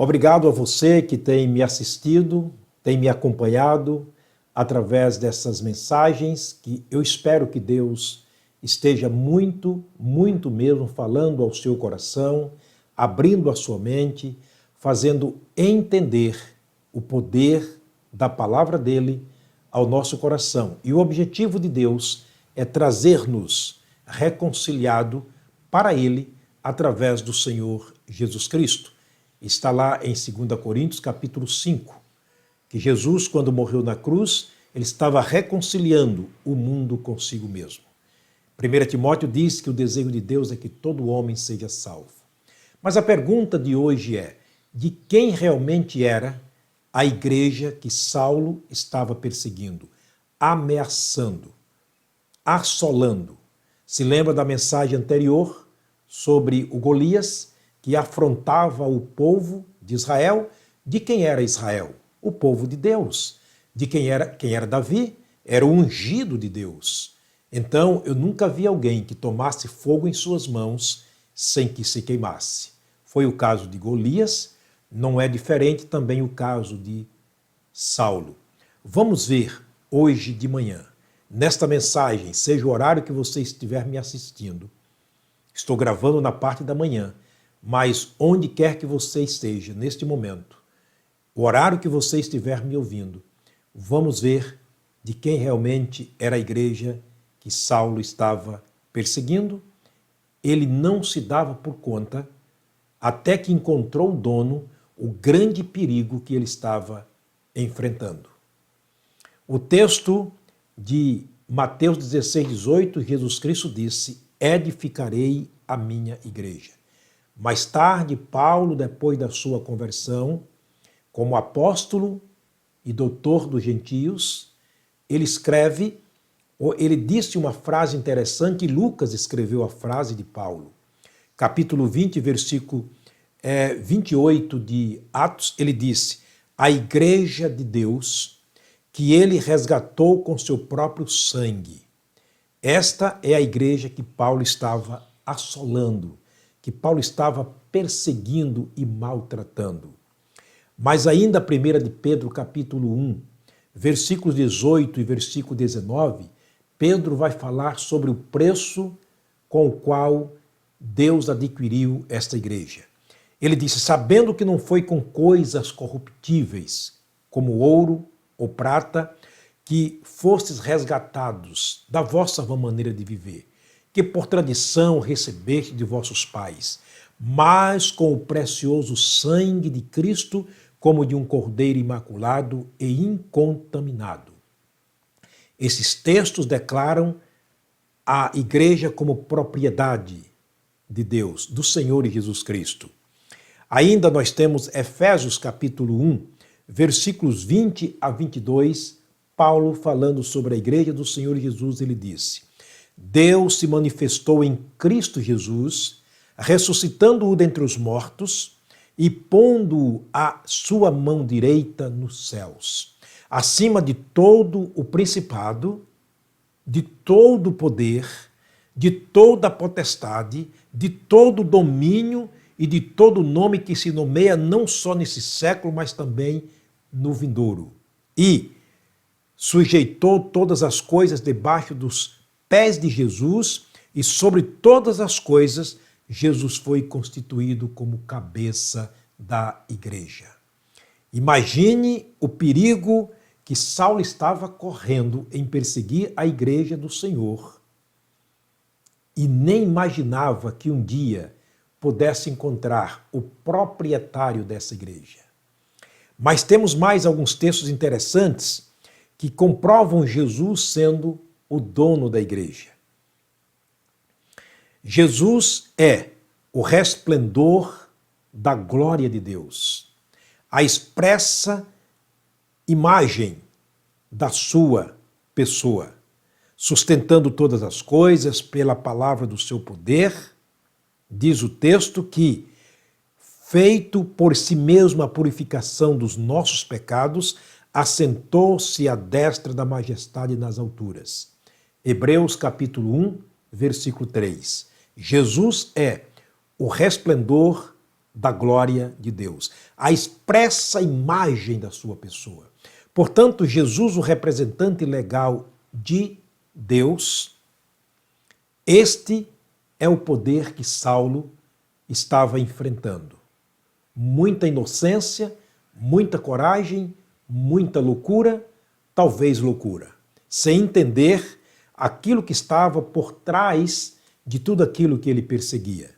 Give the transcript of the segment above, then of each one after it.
Obrigado a você que tem me assistido, tem me acompanhado através dessas mensagens, que eu espero que Deus esteja muito, muito mesmo falando ao seu coração, abrindo a sua mente, fazendo entender o poder da palavra dele ao nosso coração. E o objetivo de Deus é trazer-nos reconciliado para ele através do Senhor Jesus Cristo. Está lá em 2 Coríntios, capítulo 5, que Jesus, quando morreu na cruz, ele estava reconciliando o mundo consigo mesmo. 1 Timóteo diz que o desejo de Deus é que todo homem seja salvo. Mas a pergunta de hoje é: de quem realmente era a igreja que Saulo estava perseguindo, ameaçando, assolando? Se lembra da mensagem anterior sobre o Golias, que afrontava o povo de Israel? De quem era Israel? O povo de Deus. De quem era Davi? Era o ungido de Deus. Então, eu nunca vi alguém que tomasse fogo em suas mãos sem que se queimasse. Foi o caso de Golias, não é diferente também o caso de Saulo. Vamos ver hoje de manhã, nesta mensagem, seja o horário que você estiver me assistindo. Estou gravando na parte da manhã, mas onde quer que você esteja neste momento, o horário que você estiver me ouvindo, vamos ver de quem realmente era a igreja que Saulo estava perseguindo. Ele não se dava por conta, até que encontrou o dono, o grande perigo que ele estava enfrentando. O texto de Mateus 16, 18, Jesus Cristo disse: edificarei a minha igreja. Mais tarde, Paulo, depois da sua conversão, como apóstolo e doutor dos gentios, ele disse uma frase interessante, e Lucas escreveu a frase de Paulo. Capítulo 20, versículo 28 de Atos, ele disse: a igreja de Deus, que ele resgatou com seu próprio sangue. Esta é a igreja que Paulo estava assolando, que Paulo estava perseguindo e maltratando. Mas ainda a 1 de Pedro, capítulo 1, versículos 18 e versículo 19, Pedro vai falar sobre o preço com o qual Deus adquiriu esta igreja. Ele disse: sabendo que não foi com coisas corruptíveis, como ouro ou prata, que fostes resgatados da vossa vã maneira de viver, que por tradição recebeste de vossos pais, mas com o precioso sangue de Cristo, como de um cordeiro imaculado e incontaminado. Esses textos declaram a igreja como propriedade de Deus, do Senhor Jesus Cristo. Ainda nós temos Efésios capítulo 1, versículos 20 a 22, Paulo falando sobre a igreja do Senhor Jesus, ele disse: Deus se manifestou em Cristo Jesus, ressuscitando-o dentre os mortos e pondo-o à sua mão direita nos céus, acima de todo o principado, de todo o poder, de toda a potestade, de todo o domínio e de todo nome que se nomeia não só nesse século, mas também no vindouro. E sujeitou todas as coisas debaixo dos pés de Jesus, e sobre todas as coisas Jesus foi constituído como cabeça da igreja. Imagine o perigo que Saulo estava correndo em perseguir a igreja do Senhor e nem imaginava que um dia pudesse encontrar o proprietário dessa igreja. Mas temos mais alguns textos interessantes que comprovam Jesus sendo o dono da igreja. Jesus é o resplendor da glória de Deus, a expressa imagem da sua pessoa, sustentando todas as coisas pela palavra do seu poder. Diz o texto que, feito por si mesmo a purificação dos nossos pecados, assentou-se à destra da majestade nas alturas. Hebreus capítulo 1, versículo 3. Jesus é o resplendor da glória de Deus, a expressa imagem da sua pessoa. Portanto, Jesus, o representante legal de Deus, este é o poder que Saulo estava enfrentando. Muita inocência, muita coragem, muita loucura, talvez loucura, sem entender aquilo que estava por trás de tudo aquilo que ele perseguia.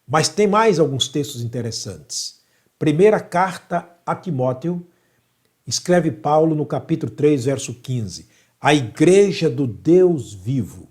Mas tem mais alguns textos interessantes. Primeira carta a Timóteo, escreve Paulo no capítulo 3, verso 15. A igreja do Deus vivo,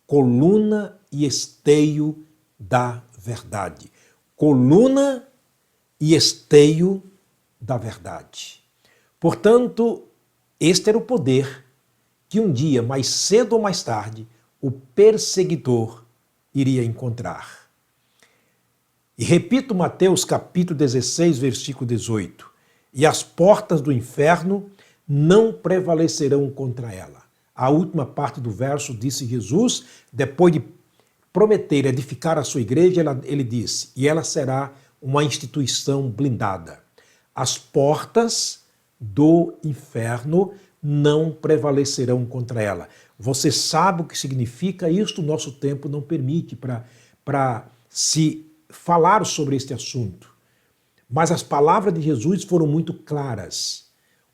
coluna e esteio da verdade. Coluna e esteio da verdade. Portanto, este era o poder que um dia, mais cedo ou mais tarde, o perseguidor iria encontrar. E repito Mateus capítulo 16, versículo 18. E as portas do inferno não prevalecerão contra ela. A última parte do verso disse Jesus, depois de prometer edificar a sua igreja, ele disse, e ela será uma instituição blindada. As portas do inferno não prevalecerão contra ela. Você sabe o que significa isso? O nosso tempo não permite para se falar sobre este assunto. Mas as palavras de Jesus foram muito claras.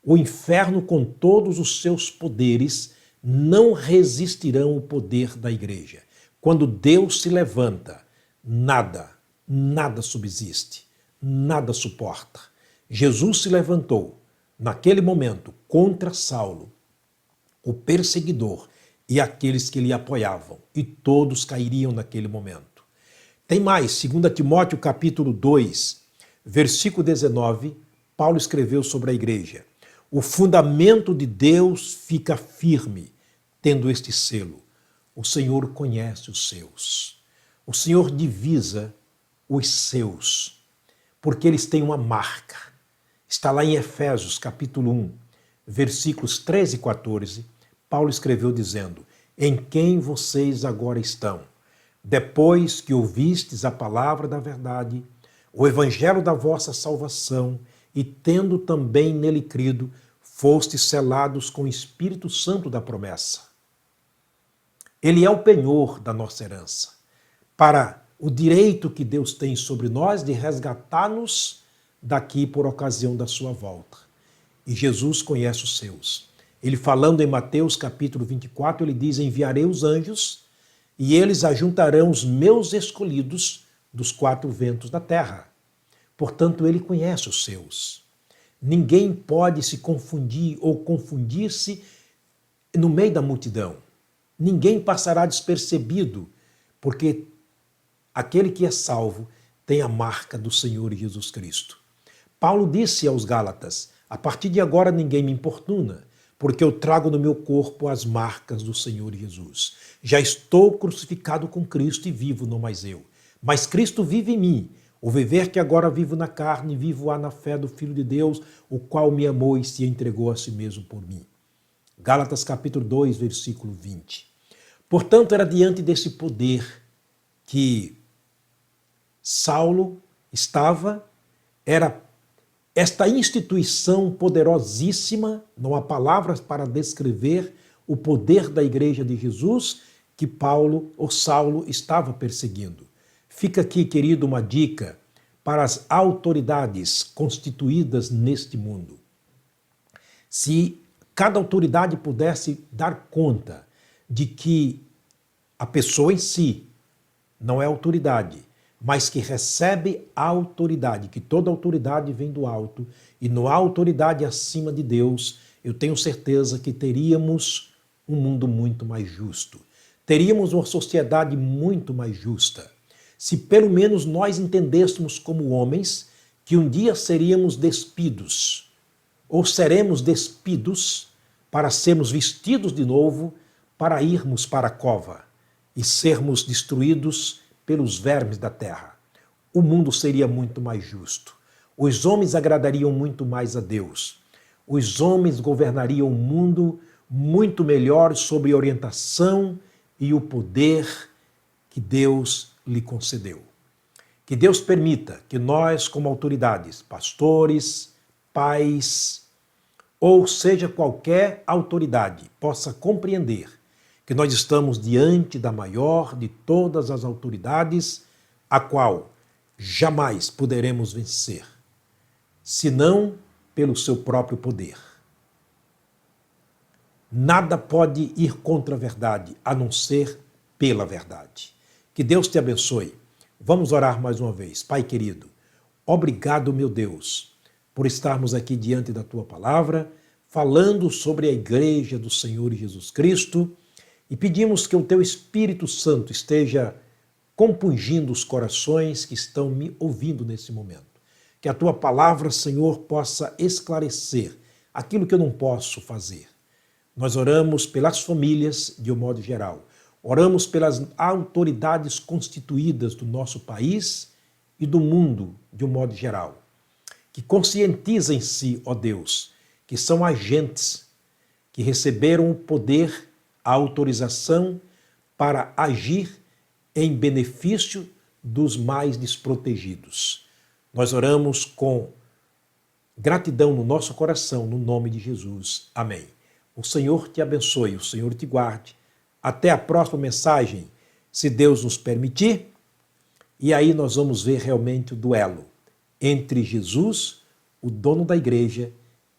O inferno, com todos os seus poderes, não resistirão ao poder da igreja. Quando Deus se levanta, nada subsiste, nada suporta. Jesus se levantou, naquele momento, contra Saulo, o perseguidor, e aqueles que lhe apoiavam, e todos cairiam naquele momento. Tem mais, 2 Timóteo capítulo 2, versículo 19, Paulo escreveu sobre a igreja. O fundamento de Deus fica firme, tendo este selo. O Senhor conhece os seus. O Senhor divisa os seus, porque eles têm uma marca. Está lá em Efésios capítulo 1, versículos 13 e 14, Paulo escreveu dizendo, em quem vocês agora estão, depois que ouvistes a palavra da verdade, o evangelho da vossa salvação, e tendo também nele crido, fostes selados com o Espírito Santo da promessa. Ele é o penhor da nossa herança, para o direito que Deus tem sobre nós de resgatar-nos daqui por ocasião da sua volta. E Jesus conhece os seus. Ele falando em Mateus capítulo 24, ele diz, enviarei os anjos e eles ajuntarão os meus escolhidos dos quatro ventos da terra. Portanto, ele conhece os seus. Ninguém pode se confundir ou confundir-se no meio da multidão. Ninguém passará despercebido, porque aquele que é salvo tem a marca do Senhor Jesus Cristo. Paulo disse aos Gálatas, a partir de agora ninguém me importuna, porque eu trago no meu corpo as marcas do Senhor Jesus. Já estou crucificado com Cristo e vivo, não mais eu. Mas Cristo vive em mim. O viver que agora vivo na carne, vivo-a na fé do Filho de Deus, o qual me amou e se entregou a si mesmo por mim. Gálatas capítulo 2, versículo 20. Portanto, era diante desse poder que Saulo estava, era esta instituição poderosíssima, não há palavras para descrever o poder da igreja de Jesus que Paulo ou Saulo estava perseguindo. Fica aqui, querido, uma dica para as autoridades constituídas neste mundo. Se cada autoridade pudesse dar conta de que a pessoa em si não é autoridade, mas que recebe a autoridade, que toda autoridade vem do alto, e não há autoridade acima de Deus, eu tenho certeza que teríamos um mundo muito mais justo. Teríamos uma sociedade muito mais justa. Se pelo menos nós entendêssemos como homens que um dia seríamos despidos, ou seremos despidos para sermos vestidos de novo, para irmos para a cova e sermos destruídos pelos vermes da terra. O mundo seria muito mais justo. Os homens agradariam muito mais a Deus. Os homens governariam o mundo muito melhor sob a orientação e o poder que Deus lhe concedeu. Que Deus permita que nós, como autoridades, pastores, pais, ou seja, qualquer autoridade, possa compreender que nós estamos diante da maior de todas as autoridades, a qual jamais poderemos vencer, senão pelo seu próprio poder. Nada pode ir contra a verdade, a não ser pela verdade. Que Deus te abençoe. Vamos orar mais uma vez. Pai querido, obrigado, meu Deus, por estarmos aqui diante da Tua palavra, falando sobre a Igreja do Senhor Jesus Cristo, e pedimos que o Teu Espírito Santo esteja compungindo os corações que estão me ouvindo nesse momento. Que a Tua palavra, Senhor, possa esclarecer aquilo que eu não posso fazer. Nós oramos pelas famílias de um modo geral. Oramos pelas autoridades constituídas do nosso país e do mundo de um modo geral. Que conscientizem-se, ó Deus, que são agentes que receberam o poder, a autorização para agir em benefício dos mais desprotegidos. Nós oramos com gratidão no nosso coração, no nome de Jesus. Amém. O Senhor te abençoe, o Senhor te guarde. Até a próxima mensagem, se Deus nos permitir. E aí nós vamos ver realmente o duelo entre Jesus, o dono da igreja,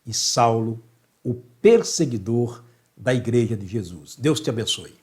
e Saulo, o perseguidor da igreja de Jesus. Deus te abençoe.